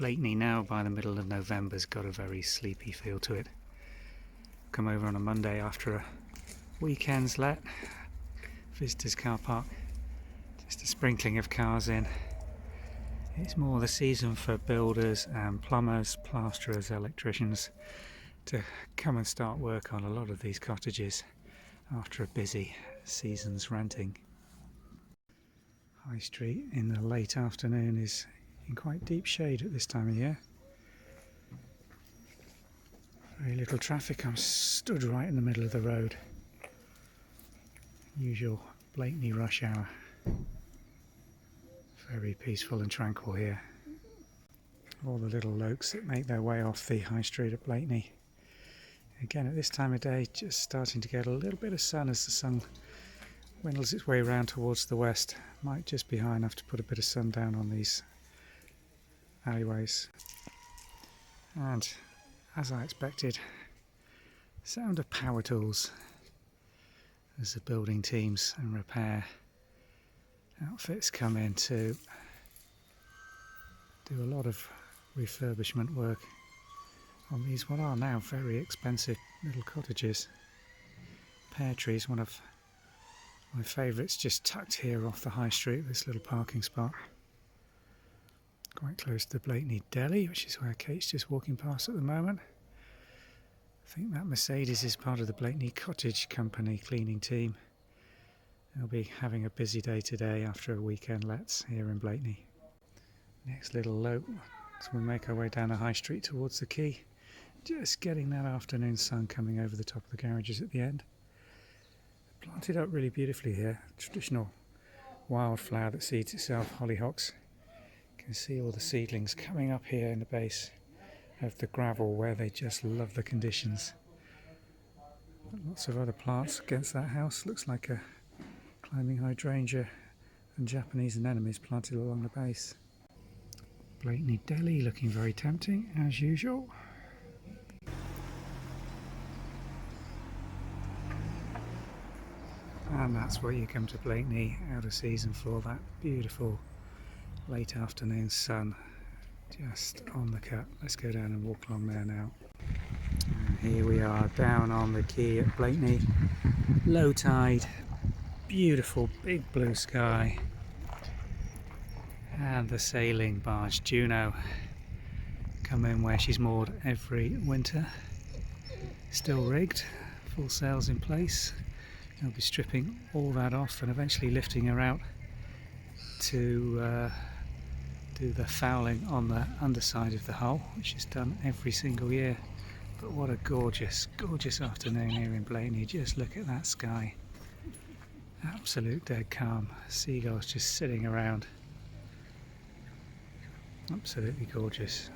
Blakeney now by the middle of November's got a very sleepy feel to it. Come over on a Monday after a weekend's let. Visitors car park. Just a sprinkling of cars in. It's more the season for builders and plumbers, plasterers, electricians to come and start work on a lot of these cottages after a busy season's renting. High Street in the late afternoon is in quite deep shade at this time of year. Very little traffic. I'm stood right in the middle of the road. Usual Blakeney rush hour. Very peaceful and tranquil here. All the little lokes that make their way off the High Street at Blakeney. Again at this time of day, just starting to get a little bit of sun as the sun windles its way around towards the west. Might just be high enough to put a bit of sun down on these alleyways. And as I expected, sound of power tools as the building teams and repair outfits come in to do a lot of refurbishment work on these what are now very expensive little cottages. Pear trees, one of my favourites, just tucked here off the high street, this little parking spot. Quite close to the Blakeney Deli, which is where Kate's just walking past at the moment. I think that Mercedes is part of the Blakeney Cottage company cleaning team. They'll be having a busy day today after a weekend lets here in Blakeney. Next little lope as we make our way down the high street towards the Quay. Just getting that afternoon sun coming over the top of the garages at the end. Planted up really beautifully here. Traditional wildflower that seeds itself, hollyhocks. You can see all the seedlings coming up here in the base of the gravel where they just love the conditions. Lots of other plants against that house. Looks like a climbing hydrangea and Japanese anemones planted along the base. Blakeney Deli looking very tempting as usual. And that's what you come to Blakeney out of season for, that beautiful late afternoon sun just on the cut. Let's go down and walk along there now. And here we are down on the quay at Blakeney. Low tide, beautiful big blue sky, and the sailing barge Juno come in where she's moored every winter. Still rigged, full sails in place. They'll be stripping all that off and eventually lifting her out to do the fouling on the underside of the hull, which is done every single year. But what a gorgeous, gorgeous afternoon here in Blakeney. Just look at that sky. Absolute dead calm. Seagulls just sitting around. Absolutely gorgeous.